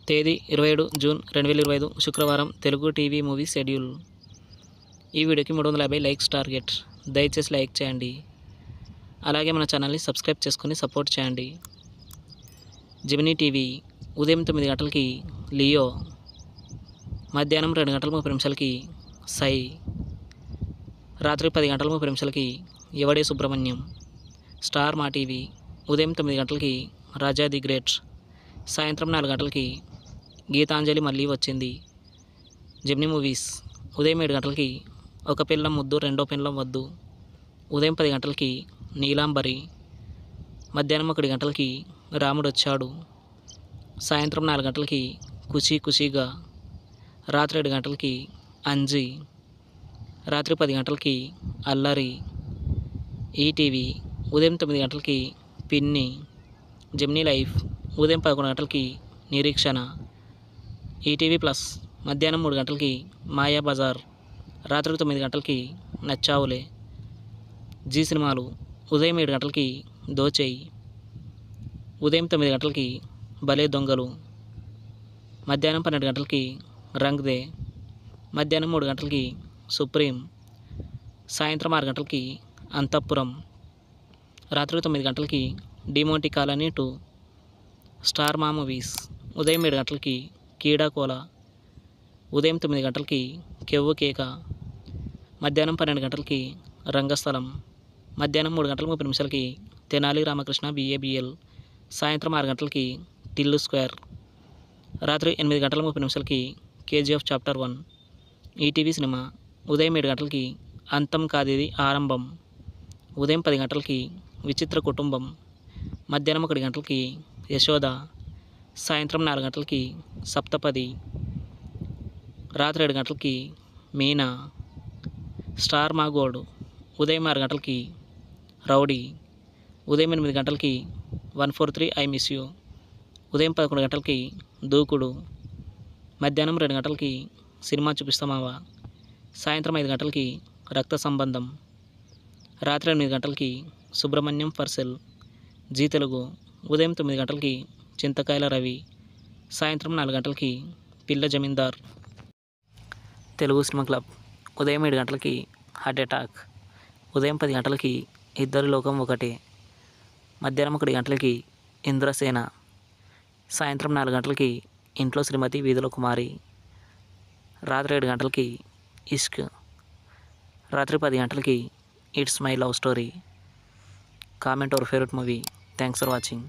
తేదీ 27 జూన్ 2025 శుక్రవారం. Telugu TV movie schedule. ఈ వీడియోకి 350 లైక్స్ టార్గెట్. దయచేసి లైక్ చేయండి. అలాగే మన ఛానల్ని సబ్స్క్రైబ్ చేసుకొని సపోర్ట్ చేయండి. జెమినీ టీవీ ఉదయం 9 గంటలకి లియో, మధ్యాహ్నం 2 గంటల 30 నిమిషాలకి సై, రాత్రి 10 గంటల 30 నిమిషాలకి ఎవడే సుబ్రహ్మణ్యం. స్టార్ మా టీవీ ఉదయం 9 గంటలకి రాజా ది గ్రేట్, సాయంత్రం 4 గంటలకి గీతాంజలి మళ్ళీ వచ్చింది. జెమినీ మూవీస్ ఉదయం 7 గంటలకి ఒక పిల్లం ముద్దు రెండో పిల్లం వద్దు, ఉదయం 10 గంటలకి నీలాంబరి, మధ్యాహ్నం 1 గంటలకి రాముడు వచ్చాడు, సాయంత్రం 4 గంటలకి ఖుషీ ఖుషీగా, రాత్రి 7 గంటలకి అంజీ, రాత్రి 10 గంటలకి అల్లరి. ఈటీవీ ఉదయం 9 గంటలకి పిన్ని. జెమినీ లైఫ్ ఉదయం 11 గంటలకి నిరీక్షణ. ఈటీవీ ప్లస్ మధ్యాహ్నం 3 గంటలకి మాయా బజార్, రాత్రి 9 గంటలకి నచ్చావులే. జీ సినిమాలు ఉదయం 7 గంటలకి దోచేయి, ఉదయం 9 గంటలకి భలే దొంగలు, మధ్యాహ్నం 12 గంటలకి రంగ్ దే, మధ్యాహ్నం 3 గంటలకి సుప్రీం, సాయంత్రం 6 గంటలకి అంతఃపురం, రాత్రి 9 గంటలకి డిమోంటి కాలనీ 2. స్టార్ మా మూవీస్ ఉదయం 7 గంటలకి కీడాకోల, ఉదయం 9 గంటలకి కెవ్వు కేక, మధ్యాహ్నం 12 గంటలకి రంగస్థలం, మధ్యాహ్నం 3 గంటల 30 నిమిషాలకి తెనాలి రామకృష్ణ BABL, సాయంత్రం 6 గంటలకి టిల్లు స్క్వేర్, రాత్రి 8 గంటల 30 నిమిషాలకి KGF చాప్టర్ 1. ఈటీవీ సినిమా ఉదయం 7 గంటలకి అంతం కాదిది ఆరంభం, ఉదయం 10 గంటలకి విచిత్ర కుటుంబం, మధ్యాహ్నం 1 గంటలకి యశోద, సాయంత్రం 4 గంటలకి సప్తపది, రాత్రి 7 గంటలకి మీనా. స్టార్ మా గోల్డ్ ఉదయం 6 గంటలకి రౌడీ, ఉదయం 8 గంటలకి 143 ఐ మిస్ యూ, ఉదయం 11 గంటలకి దూకుడు, మధ్యాహ్నం 2 గంటలకి సినిమా చూపిస్తామావా, సాయంత్రం 5 గంటలకి రక్త సంబంధం, రాత్రి 8 గంటలకి సుబ్రహ్మణ్యం ఫర్సెల్. జీ తెలుగు ఉదయం 9 గంటలకి చింతకాయల రవి, సాయంత్రం 4 గంటలకి పిల్ల జమీందార్. తెలుగు సినిమా క్లబ్ ఉదయం 7 గంటలకి హార్ట్ అటాక్, ఉదయం 10 గంటలకి ఇద్దరి లోకం ఒకటే, మధ్యాహ్నం 1 గంటలకి ఇంద్రసేన, సాయంత్రం 4 గంటలకి ఇంట్లో శ్రీమతి వీధిలో కుమారి, రాత్రి 7 గంటలకి ఇష్క్, రాత్రి 10 గంటలకి it's my love story. Comment our favourite movie. Thanks for watching.